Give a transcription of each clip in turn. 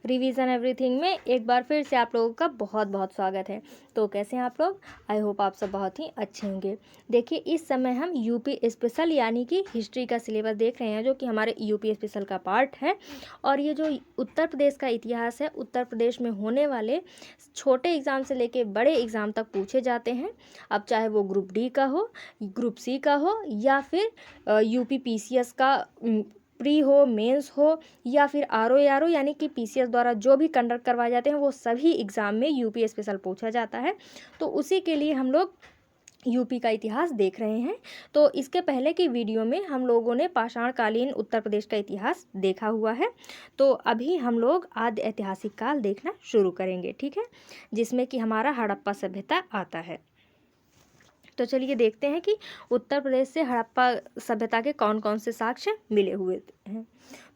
Revision everything में एक बार फिर से आप लोगों का बहुत बहुत स्वागत है। तो कैसे हैं आप लोग? आई होप आप सब बहुत ही अच्छे होंगे। देखिए, इस समय हम यूपी स्पेशल यानी कि हिस्ट्री का सिलेबस देख रहे हैं, जो कि हमारे यूपी स्पेशल का पार्ट है। और ये जो उत्तर प्रदेश का इतिहास है, उत्तर प्रदेश में होने वाले छोटे एग्ज़ाम से लेके बड़े एग्ज़ाम तक पूछे जाते हैं। अब चाहे वो ग्रुप डी का हो, ग्रुप सी का हो, या फिर यूपी पीसीएस का प्री हो, मेंस हो, या फिर आर ओ यानी कि पीसीएस द्वारा जो भी कंडक्ट करवाए जाते हैं, वो सभी एग्ज़ाम में यूपी स्पेशल पूछा जाता है। तो उसी के लिए हम लोग यूपी का इतिहास देख रहे हैं। तो इसके पहले की वीडियो में हम लोगों ने पाषाणकालीन उत्तर प्रदेश का इतिहास देखा हुआ है। तो अभी हम लोग आद्य ऐतिहासिक काल देखना शुरू करेंगे, ठीक है, जिसमें कि हमारा हड़प्पा सभ्यता आता है। तो चलिए देखते हैं कि उत्तर प्रदेश से हड़प्पा सभ्यता के कौन कौन से साक्ष्य मिले हुए हैं।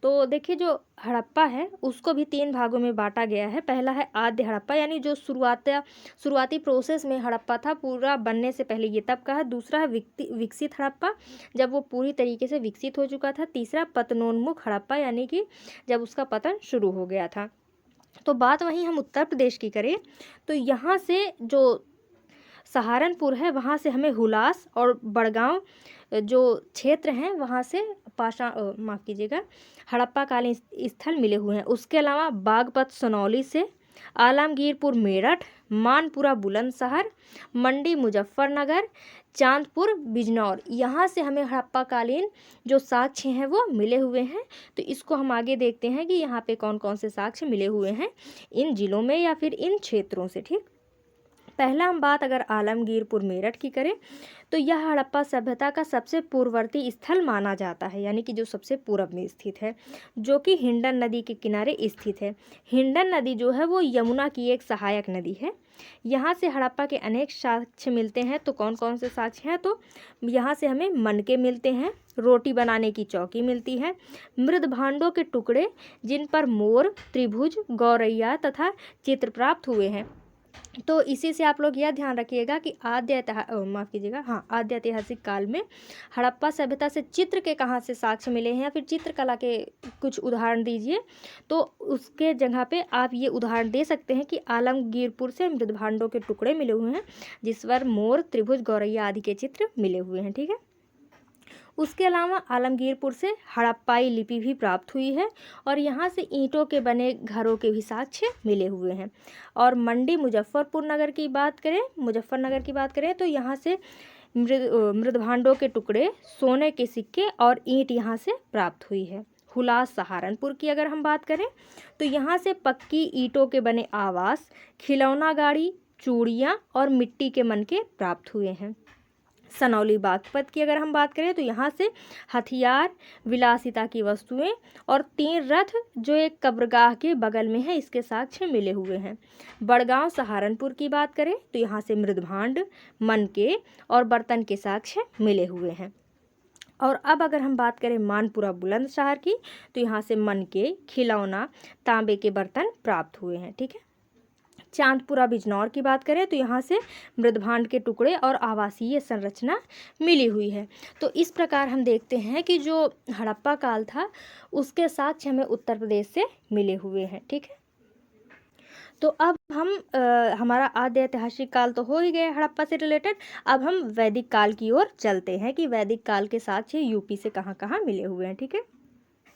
तो देखिए, जो हड़प्पा है उसको भी 3 भागों में बांटा गया है। पहला है आद्य हड़प्पा, यानी जो शुरुआती प्रोसेस में हड़प्पा था, पूरा बनने से पहले, ये तब का है। दूसरा है विकसित हड़प्पा, जब वो पूरी तरीके से विकसित हो चुका था। तीसरा पतनोन्मुख हड़प्पा, यानी कि जब उसका पतन शुरू हो गया था। तो बात वहीं हम उत्तर प्रदेश की करें तो यहाँ से जो सहारनपुर है, वहाँ से हमें हुलास और बड़गांव जो क्षेत्र हैं, वहाँ से माफ़ कीजिएगा, हड़प्पा कालीन स्थल मिले हुए हैं। उसके अलावा बागपत सोनौली से, आलमगीरपुर मेरठ, मानपुरा बुलंदशहर, मंडी मुजफ्फरनगर, चांदपुर बिजनौर, यहाँ से हमें हड़प्पा कालीन जो साक्ष्य हैं वो मिले हुए हैं। तो इसको हम आगे देखते हैं कि यहाँ पे कौन कौन से साक्ष्य मिले हुए हैं इन जिलों में या फिर इन क्षेत्रों से, ठीक। पहला हम बात अगर आलमगीरपुर मेरठ की करें तो यह हड़प्पा सभ्यता का सबसे पूर्ववर्ती स्थल माना जाता है, यानी कि जो सबसे पूर्व में स्थित है, जो कि हिंडन नदी के किनारे स्थित है। हिंडन नदी जो है वो यमुना की एक सहायक नदी है। यहाँ से हड़प्पा के अनेक साक्ष्य मिलते हैं। तो कौन कौन से साक्ष्य हैं? तो यहाँ से हमें मनके मिलते हैं, रोटी बनाने की चौकी मिलती है, मृद भांडों के टुकड़े जिन पर मोर, त्रिभुज, गौरैया तथा चित्र प्राप्त हुए हैं। तो इसी से आप लोग यह ध्यान रखिएगा कि आद्य ऐतिहासिक काल में हड़प्पा सभ्यता से चित्र के कहाँ से साक्ष्य मिले हैं, या फिर चित्रकला के कुछ उदाहरण दीजिए। तो उसके जगह पे आप ये उदाहरण दे सकते हैं कि आलमगीरपुर से मृदभांडों के टुकड़े मिले हुए हैं, जिस पर मोर, त्रिभुज, गौरैया आदि के चित्र मिले हुए हैं, ठीक है। उसके अलावा आलमगीरपुर से हड़प्पाई लिपि भी प्राप्त हुई है, और यहाँ से ईंटों के बने घरों के भी साक्ष्य मिले हुए हैं। और मंडी मुजफ्फरनगर की बात करें तो यहाँ से मृदभांडों के टुकड़े, सोने के सिक्के और ईंट यहाँ से प्राप्त हुई है। हुलास सहारनपुर की अगर हम बात करें तो यहाँ से पक्की ईंटों के बने आवास, खिलौना गाड़ी, चूड़ियाँ और मिट्टी के मनके प्राप्त हुए हैं। सनौली बागपत की अगर हम बात करें तो यहाँ से हथियार, विलासिता की वस्तुएं और 3 रथ जो एक कब्रगाह के बगल में है, इसके साक्ष्य मिले हुए हैं। बड़गांव सहारनपुर की बात करें तो यहाँ से मृदभांड, मनके और बर्तन के साक्ष्य मिले हुए हैं। और अब अगर हम बात करें मानपुरा बुलंदशहर की तो यहाँ से मनके, खिलौना, तांबे के बर्तन प्राप्त हुए हैं, ठीक है। चांदपुरा बिजनौर की बात करें तो यहाँ से मृदभांड के टुकड़े और आवासीय संरचना मिली हुई है। तो इस प्रकार हम देखते हैं कि जो हड़प्पा काल था उसके साक्ष्य हमें उत्तर प्रदेश से मिले हुए हैं, ठीक है। तो अब हम हमारा आद्य ऐतिहासिक काल तो हो ही गया हड़प्पा से रिलेटेड। अब हम वैदिक काल की ओर चलते हैं कि वैदिक काल के साक्ष्य यूपी से कहाँ कहाँ मिले हुए हैं, ठीक है।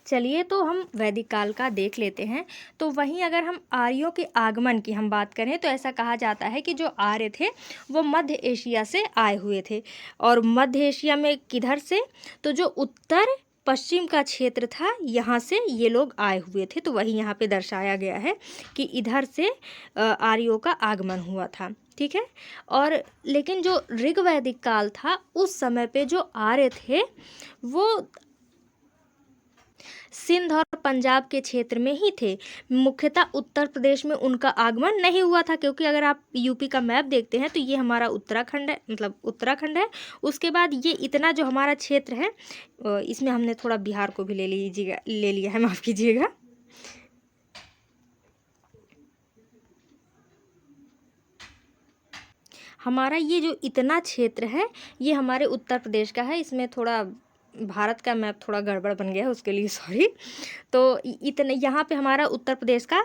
चलिए, तो हम वैदिक काल का देख लेते हैं। तो वहीं अगर हम आर्यों के आगमन की हम बात करें तो ऐसा कहा जाता है कि जो आर्य थे वो मध्य एशिया से आए हुए थे। और मध्य एशिया में किधर से? तो जो उत्तर पश्चिम का क्षेत्र था, यहाँ से ये लोग आए हुए थे। तो वही यहाँ पे दर्शाया गया है कि इधर से आर्यों का आगमन हुआ था, ठीक है। और लेकिन जो ऋग्वैदिक काल था उस समय पे जो आर्य थे वो सिंध और पंजाब के क्षेत्र में ही थे। मुख्यतः उत्तर प्रदेश में उनका आगमन नहीं हुआ था, क्योंकि अगर आप यूपी का मैप देखते हैं तो ये हमारा उत्तराखंड है, मतलब उत्तराखंड है। उसके बाद ये इतना जो हमारा क्षेत्र है, इसमें हमने थोड़ा बिहार को भी ले लिया है, माफ़ कीजिएगा। हमारा ये जो इतना क्षेत्र है ये हमारे उत्तर प्रदेश का है, इसमें थोड़ा भारत का मैप थोड़ा गड़बड़ बन गया है, उसके लिए सॉरी। तो इतने यहाँ पे हमारा उत्तर प्रदेश का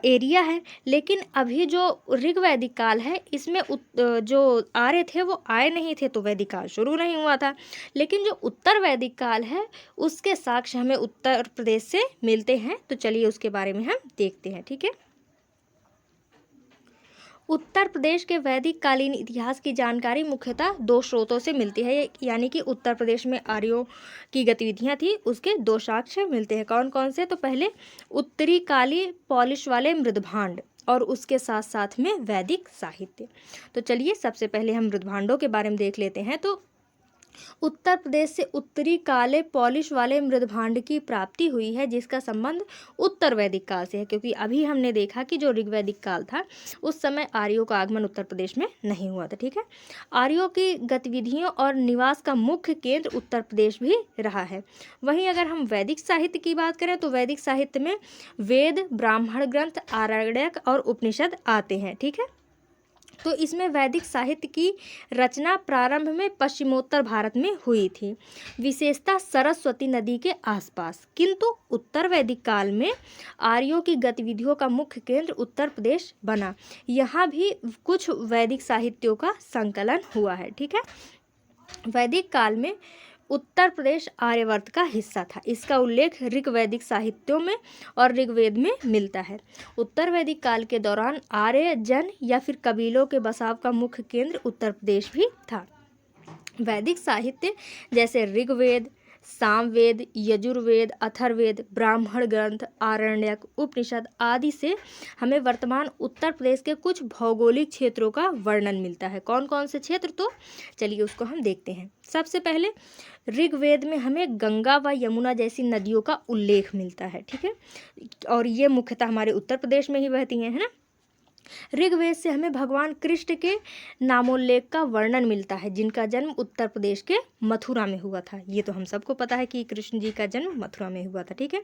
एरिया है। लेकिन अभी जो ऋग वैदिक काल है इसमें जो आर्य थे वो आए नहीं थे, तो वैदिक काल शुरू नहीं हुआ था। लेकिन जो उत्तर वैदिक काल है उसके साक्ष्य हमें उत्तर प्रदेश से मिलते हैं। तो चलिए उसके बारे में हम देखते हैं, ठीक है। उत्तर प्रदेश के वैदिक कालीन इतिहास की जानकारी मुख्यतः दो स्रोतों से मिलती है, यानी कि उत्तर प्रदेश में आर्यों की गतिविधियां थी उसके दो साक्ष्य मिलते हैं। कौन कौन से? तो पहले उत्तरी काली पॉलिश वाले मृदभांड और उसके साथ साथ में वैदिक साहित्य। तो चलिए सबसे पहले हम मृदभांडों के बारे में देख लेते हैं। तो उत्तर प्रदेश से उत्तरी काले पॉलिश वाले मृदभांड की प्राप्ति हुई है, जिसका संबंध उत्तर वैदिक काल से है, क्योंकि अभी हमने देखा कि जो ऋग्वैदिक काल था उस समय आर्यों का आगमन उत्तर प्रदेश में नहीं हुआ था, ठीक है। आर्यों की गतिविधियों और निवास का मुख्य केंद्र उत्तर प्रदेश भी रहा है। वहीं अगर हम वैदिक साहित्य की बात करें तो वैदिक साहित्य में वेद, ब्राह्मण ग्रंथ, आरण्यक और उपनिषद आते हैं, ठीक है। तो इसमें वैदिक साहित्य की रचना प्रारंभ में पश्चिमोत्तर भारत में हुई थी, विशेषतः सरस्वती नदी के आसपास। किंतु उत्तर वैदिक काल में आर्यों की गतिविधियों का मुख्य केंद्र उत्तर प्रदेश बना। यहाँ भी कुछ वैदिक साहित्यों का संकलन हुआ है, ठीक है। वैदिक काल में उत्तर प्रदेश आर्यवर्त का हिस्सा था। इसका उल्लेख ऋग वैदिक साहित्यों में और ऋग्वेद में मिलता है। उत्तर वैदिक काल के दौरान आर्य जन या फिर कबीलों के बसाव का मुख्य केंद्र उत्तर प्रदेश भी था। वैदिक साहित्य जैसे ऋग्वेद, सामवेद, यजुर्वेद, अथर्ववेद, ब्राह्मण ग्रंथ, आरण्यक, उपनिषद आदि से हमें वर्तमान उत्तर प्रदेश के कुछ भौगोलिक क्षेत्रों का वर्णन मिलता है। कौन कौन से क्षेत्र? तो चलिए उसको हम देखते हैं। सबसे पहले ऋग्वेद में हमें गंगा व यमुना जैसी नदियों का उल्लेख मिलता है, ठीक है। और ये मुख्यतः हमारे उत्तर प्रदेश में ही बहती हैं, है ना। ऋग्वेद से हमें भगवान कृष्ण के नामोल्लेख का वर्णन मिलता है, जिनका जन्म उत्तर प्रदेश के मथुरा में हुआ था। ये तो हम सबको पता है कि कृष्ण जी का जन्म मथुरा में हुआ था, ठीक है।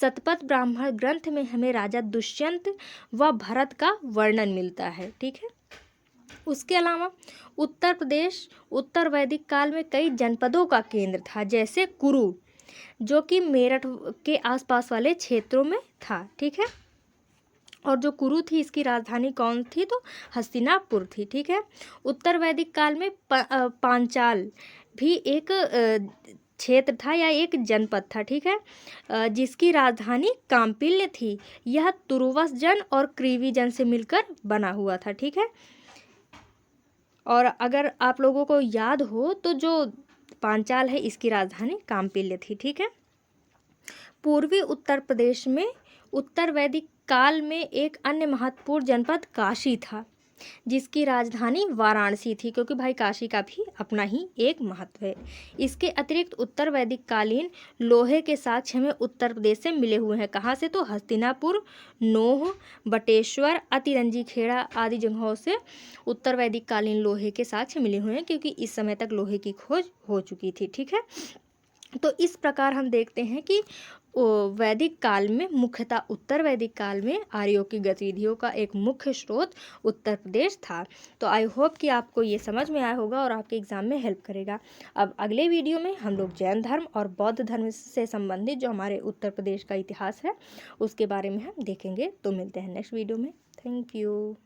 शतपथ ब्राह्मण ग्रंथ में हमें राजा दुष्यंत व भरत का वर्णन मिलता है, ठीक है। उसके अलावा उत्तर प्रदेश उत्तर वैदिक काल में कई जनपदों का केंद्र था, जैसे कुरु, जो कि मेरठ के आसपास वाले क्षेत्रों में था, ठीक है। और जो कुरु थी इसकी राजधानी कौन थी? तो हस्तिनापुर थी, ठीक है। उत्तर वैदिक काल में पांचाल भी एक क्षेत्र था या एक जनपद था, ठीक है, जिसकी राजधानी काम्पिल्य थी। यह तुरुवस जन और क्रीवी जन से मिलकर बना हुआ था, ठीक है। और अगर आप लोगों को याद हो तो जो पांचाल है इसकी राजधानी काम्पिल्य थी, ठीक है। पूर्वी उत्तर प्रदेश में उत्तर वैदिक काल में एक अन्य महत्वपूर्ण जनपद काशी था, जिसकी राजधानी वाराणसी थी, क्योंकि भाई काशी का भी अपना ही एक महत्व है। इसके अतिरिक्त उत्तर वैदिक कालीन लोहे के साक्ष्य हमें उत्तर प्रदेश से मिले हुए हैं। कहाँ से? तो हस्तिनापुर, नोह, बटेश्वर, अतिरंजी खेड़ा आदि जगहों से उत्तर वैदिक कालीन लोहे के साक्ष्य मिले हुए हैं, क्योंकि इस समय तक लोहे की खोज हो चुकी थी, ठीक है। तो इस प्रकार हम देखते हैं कि वैदिक काल में मुख्यतः उत्तर वैदिक काल में आर्यों की गतिविधियों का एक मुख्य स्रोत उत्तर प्रदेश था। तो आई होप कि आपको ये समझ में आया होगा और आपके एग्जाम में हेल्प करेगा। अब अगले वीडियो में हम लोग जैन धर्म और बौद्ध धर्म से संबंधित जो हमारे उत्तर प्रदेश का इतिहास है उसके बारे में हम देखेंगे। तो मिलते हैं नेक्स्ट वीडियो में। Thank you.